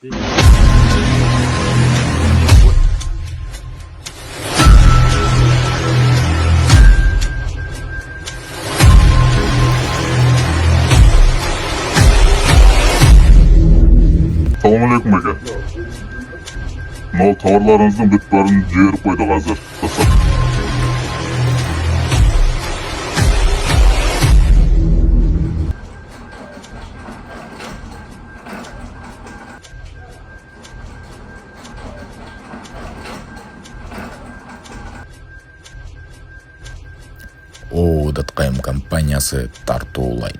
Assalamualaikum aka. Mынау тауарларыңыздың бүт барын жіберіп қойдық қазір. ООО.ДТКМ компаниясы тартуулайт.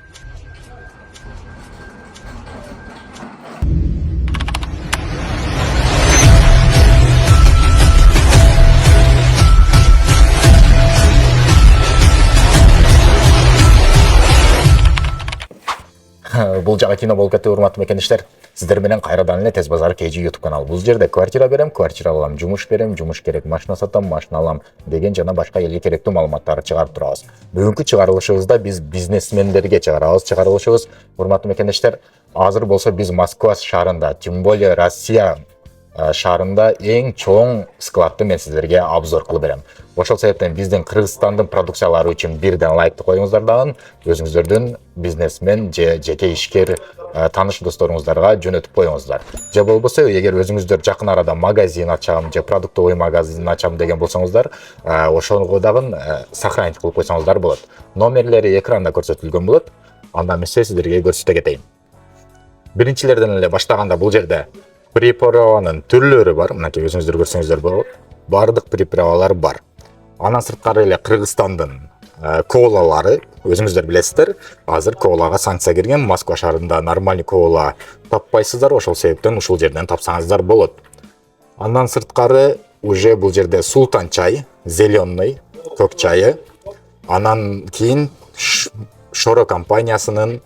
Бұл жағы кино болып кетті, урматтуу мекендештер. Сіздер менен кайрадан эле Тез базар KG YouTube каналы. Бұл жерде квартира берем, квартира алам, жумуш берем, жумуш керек, машина сатам, машина алам деген жана башка элге керектүү маалыматтарды чыгарып турабыз. Бүгүнкү чыгарылышыбызда биз бизнесмендерге чыгарабыз. Чыгарылышыбыз, урматтуу мекендештер, азыр болсо биз Москва шаарында, тем более Россия шаарында эң чоң складты мен сіздерге обзор кылып берем. Ошол себептен биздин Кыргызстандын продукциялары үчүн бирден лайкты коюңуздар дагы, өзүңүздөрдүн бизнесмен же жеке ишкер тааныш досторуңуздарга жөнөтүп коюңуздар. Же болбосо, эгер өзүңүздөр жакын арада магазин ачам же продуктовый магазин ачам деген болсоңуздар, ошого дагы сохранить кылып койсоңуздар болот. Номерлери экранда көрсөтүлгөн болот. Анда эмесе сиздерге көрсөтө кетейин. Биринчилерден эле баштаганда бул жерде приправанын түрлөрү бар. Мынакей өзүңүздөр көрсөңүздөр болот. Бардык приправалар бар. Анан сырткары эле Кыргызстандын колалары, өзүңүздөр билесиздер, азыр колага санкция кирген. Москва шаарында нормальный кола таппайсыздар, ошол себептен ушул жерден тапсаңыздар болот. Андан сырткары уже бул жерде Султан чай, зеленый, көк чайы. Анан кийин Шоро компаниясынын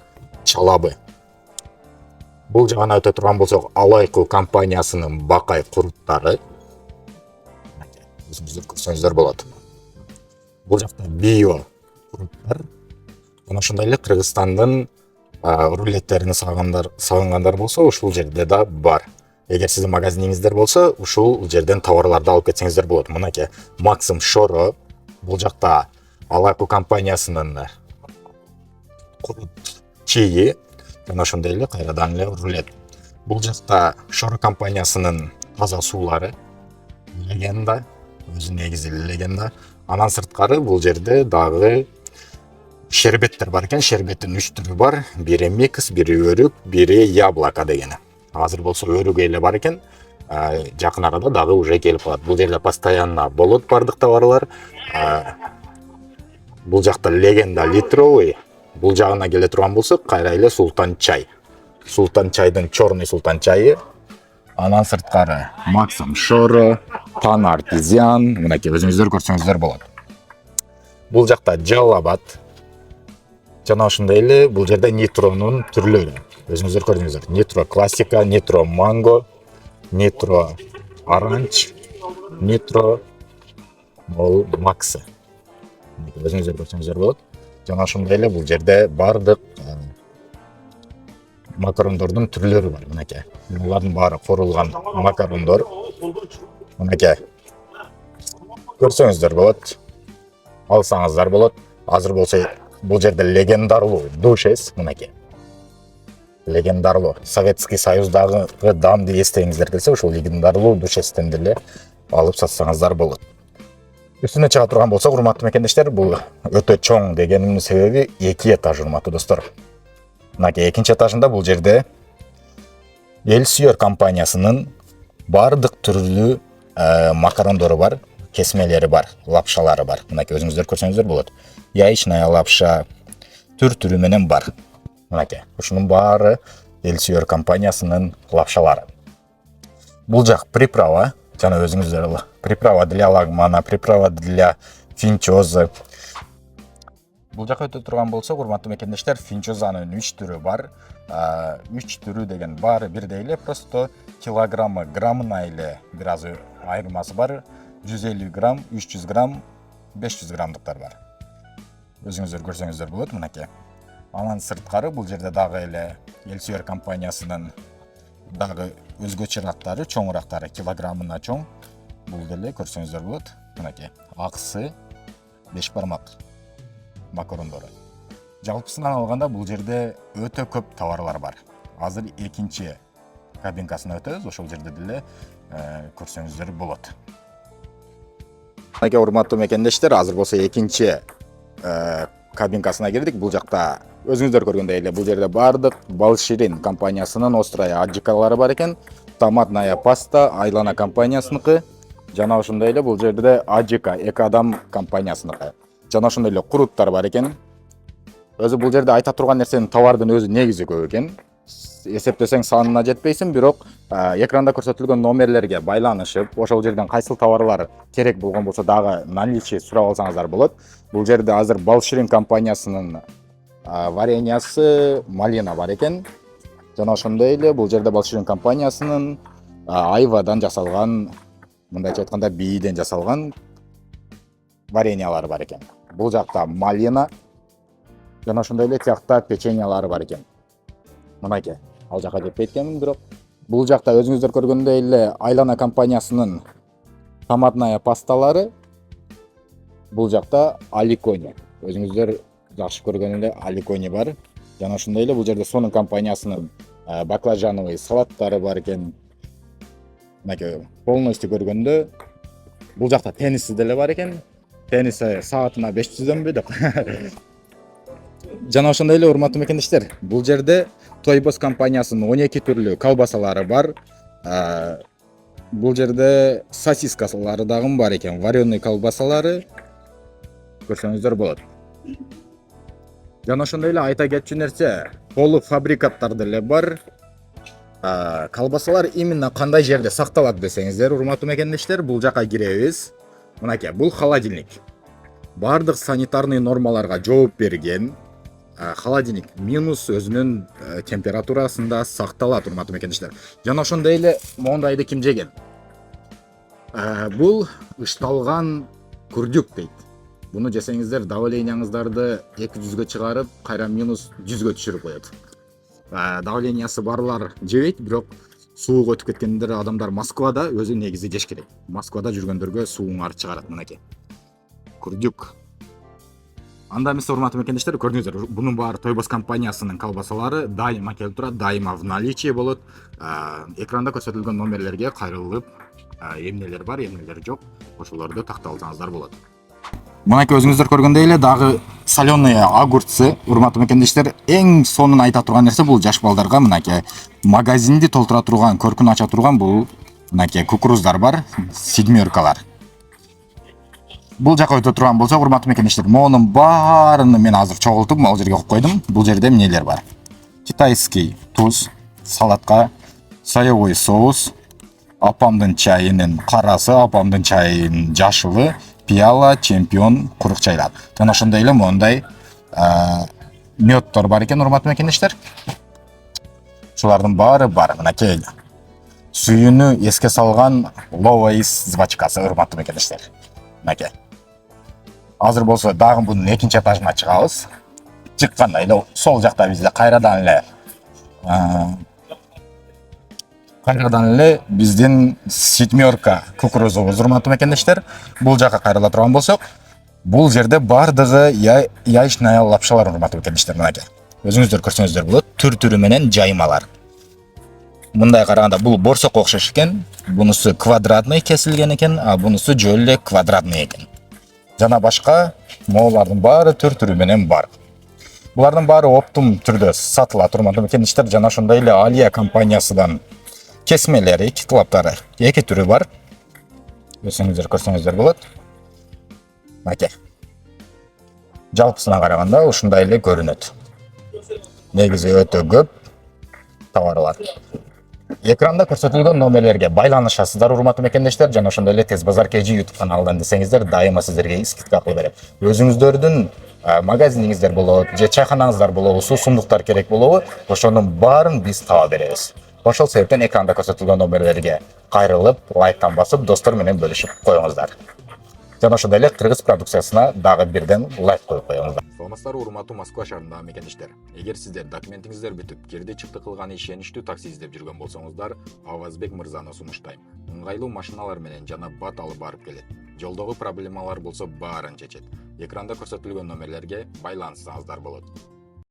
чалабы. Бул жагына өтө турган болсок, Алайку компаниясынын бакай куруттары. Өзүңүздөр көрсөңүздөр болот. Бул жакта био куруттар. Мына ошондой эле Кыргызстандын рулеттерин сагынгандар болсо, ушул жерде да бар. Эгер сиздин магазиниңиздер болсо, ушул жерден товарларды алып кетсеңиздер болот. Мынакей Максим Шоро, бул жакта Алайку компаниясынын курут чийи. Жана ошондой эле кайрадан эле рулет. Бул жакта Шоро компаниясынын таза суулары, легенда, өзү негизи легенда. Анан сырткары бул жерде дагы шербеттер бар экен. Шербеттин 3 түрү бар. Бири микс, бири өрүк, бири яблоко дегени. Азыр болсо өрүк эле бар экен. Жакын арада дагы уже келип калат. Бул жерде постоянно болот бардык товарлар. Бул жакта легенда литровый. Бул жагына келе турган болсок, кайра эле Султан чай. Султан чайдын черный Султан чайы. Анан сырткары Максим Шоро, Тан артизиан, мынакей өзүңүздөр көрсөңүздөр болот. Бул жакта Жалабат. Жана ошондой эле бул жерде Нитронун түрлөрү. Өзүңүздөр көрдүңүздөр. Нитро классика, Нитро манго, Нитро оранж, Нитро макс. Өзүңүздөр көрсөңүздөр болот. Жана ошондой эле бул жерде бардык макарондордун түрлөрү бар. Мынакей. Булардын баары корулган макарондор. Мынакей. Көрсөңүздөр болот. Алсаңыздар болот. Азыр болсо бул жерде легендарлуу душес, мынакей. Легендарлуу Советский Союздагы дамды эстегиңиздер келсе, ушул легендарлуу душестен деле алып сатсаңыздар болот. Үстүнө чыга турган болсок, урматтуу мекендештер, бул өтө чоң дегенин себеби 2 этаж, урматтуу достор. Мынакей экинчи этажында бул жерде Элсүйөр компаниясынын бардык түрлүү макарондору бар, кесмелери бар, лапшалары бар. Мынакей өзүңүздөр көрсөңүздөр болот. Яичная лапша түр-түрү менен бар. Мынакей, ушунун баары Элсүйөр компаниясынын лапшалары. Бул жак приправа, жана өзүңүздөр приправа для лагмана, приправа для финчозы. Бул жака өтө турган болсок, урматтуу мекендештер, финчозанын 3 түрү бар. 3 түрү деген баары бирдей эле, просто килограммы, граммына эле бир аз айырмасы бар. 150 грамм, 300 грамм, 500 граммдыктар бар. Өзүңүздөр көрсөңүздөр болот, мынакей. Анан сырткары бул жерде дагы эле Элсүйөр компаниясынын дагы өзгөчө аттары, чоңурактары, килограммына чоң. Бул деле көрсөңүздөр болот. Мынакей, аксы 5 бармак макарондору. Жалпысынан алганда бул жерде өтө көп товарлар бар. Азыр экинчи кабинкасына өтөбүз, ошол жерде деле көрсөңүздөр болот. Мынакей урматтуу мекендештер, азыр болсо экинчи кабинкасына кирдик. Бул жакта өзүңүздөр көргөндөй эле бул жерде бардык Балширин компаниясынын острая аджикалары бар экен. Томатная паста Айлана компаниясыныкы. Жана ошондой эле бул жерде аджика эки адам компаниясыныкы. Жана ошондой эле куруттар бар экен. Өзү бул жерде айта турган нерсенин товардын өзү негизи көп экен. Эсептесең санына жетпейсиң, бирок экранда көрсөтүлгөн номерлерге байланышып, ошол жерден кайсыл товарлар керек болгон болсо дагы наличие сурап алсаңыздар болот. Бул жерде азыр Балширин компаниясынын вареньясы малина бар экен. Жана ошондой эле бул жерде Балширин компаниясынын айвадан жасалган, мындайча айтканда бийден жасалган вареньялары бар экен. Бул жакта малина жана ошондой эле тиякта печеньялары бар экен. Мынакей, ал жака жетпей эткенмин, бирок бул жакта өзүңүздөр көргөндөй эле Айлана компаниясынын томатная пасталары, бул жакта аликони. Өзүңүздөр жакшы көргөн эле аликони бар. Жана ошондой эле бул жерде сонун компаниясынын баклажановый салаттары бар экен. Мынакей, полностью көргөндө бул жакта тенниси деле бар экен. Тенниси саатына 500дөнбү деп. Жана ошондой эле урматтуу мекендештер, бул жерде Тойбос компаниясынын 12 түрлүү колбасалары бар. Бул жерде сосискалары дагы бар экен, вареный колбасалары көрсөңүздөр болот. Жана ошондой эле айта кетчү нерсе, полуфабрикаттар деле бар. Колбасалар именно кандай жерде сакталат десеңиздер, урматтуу мекендештер, бул жака киребиз. Мынакей, бул холодильник. Бардык санитарный нормаларга жооп берген. Холодильник минус өзүнүн температурасында сакталат, урматтуу мекендештер. Жана ошондой эле мондайды ким жеген? Бул ышталган күрдүк дейт. Буну жесеңиздер давлениеңиздарды 200гө чыгарып, кайра минус 100гө түшүрүп коет. Давлениясы барлар жебейт, бирок суук өтүп кеткендер адамдар Москвада өзү негизи жеш керек. Москвада жүргөндөргө сууңар чыгарат, мынакей. Күрдүк. Анда эмес, урматтуу мекендештер, көрдүңүздөр, бунун баары Тойбос компаниясынын колбасалары дайыма келип турат, дайыма в наличии болот. Экранда көрсөтүлгөн номерлерге кайрылып, эмнелер бар, эмнелер жок, ошолорду тактап алсаңыздар болот. Мынакей өзүңүздөр көргөндөй эле дагы соленые огурцы, урматтуу мекендештер, эң сонун айта турган нерсе бул жаш балдарга мынакей магазинди толтура турган, көркүн ача турган бул мынакей кукуруздар бар, седмеркалар. Бул жака өтө турган болсо, урматтуу мекендештер, монун баарын мен азыр чогултуп ал жерге коюп койдум. Бул жерде эмнелер бар? Китайский туз, салатка, соевой соус, апамдын чайынын карасы, апамдын чайынын жашылы, пиала, чемпион, курук чайлар. Жана ошондой эле мондай мёттор бар экен, урматтуу мекендештер. Шулардын баары бар, мынакей. Сүйүнү эске салган Ловайс жвачкасы, урматтуу мекендештер. Мынакей. Азыр болсо дагы бунун экинчи этажына чыгабыз. Чыкканда эле сол жакта бизде кайрадан эле биздин седмерка кукурузубуз, урматтуу мекендештер. Бул жака кайрыла турган болсок, бул жерде бардыгы яичная лапшалар, урматтуу мекендештер, мынакей. Өзүңүздөр көрсөңүздөр болот, түр-түрү менен жаймалар. Мындай караганда бул борсокко окшош экен, бунусу квадратный кесилген экен, а бунусу жөн эле квадратный экен. Жана башка моолардын баары түр-түрү менен бар. Булардын баары оптум түрдө сатылат, урматтуу мекендештер. Жана ошондой эле Алия компаниясынан кесмелери, китлаптары эки түрү бар. Көрсөңүздөр болот. Мынакей. Жалпысына караганда ушундай эле көрүнөт. Негизи өтө көп товарлар. Экранда көрсөтүлгөн номерлерге байланышасыздар, урматтуу мекендештер. Жана ошондой эле Тез базар KG YouTube каналынан десеңиздер, дайыма сиздерге скидка кылып берет. Өзүңүздөрдүн магазиниңиздер болот, же чайканаңыздар болобу, суусундуктар керек болобу, ошонун баарын биз таба беребиз. Ошол себептен экранда көрсөтүлгөн номерлерге кайрылып, лайктан басып, достор менен бөлүшүп коюңуздар. Жана ошондой эле кыргыз продукциясына дагы бирден лайк коюп коебуз. Саламатсыздарбы урматтуу Москва шаарындагы мекендештер. Эгер сиздер документиңиздер бүтүп, кирди чыкты кылган ишеничтүү такси издеп жүргөн болсоңуздар, Авазбек мырзаны сунуштайм. Ыңгайлуу машиналар менен жана бат алып барып келет. Жолдогу проблемалар болсо баарын чечет. Экранда көрсөтүлгөн номерлерге байланышсаңыздар болот.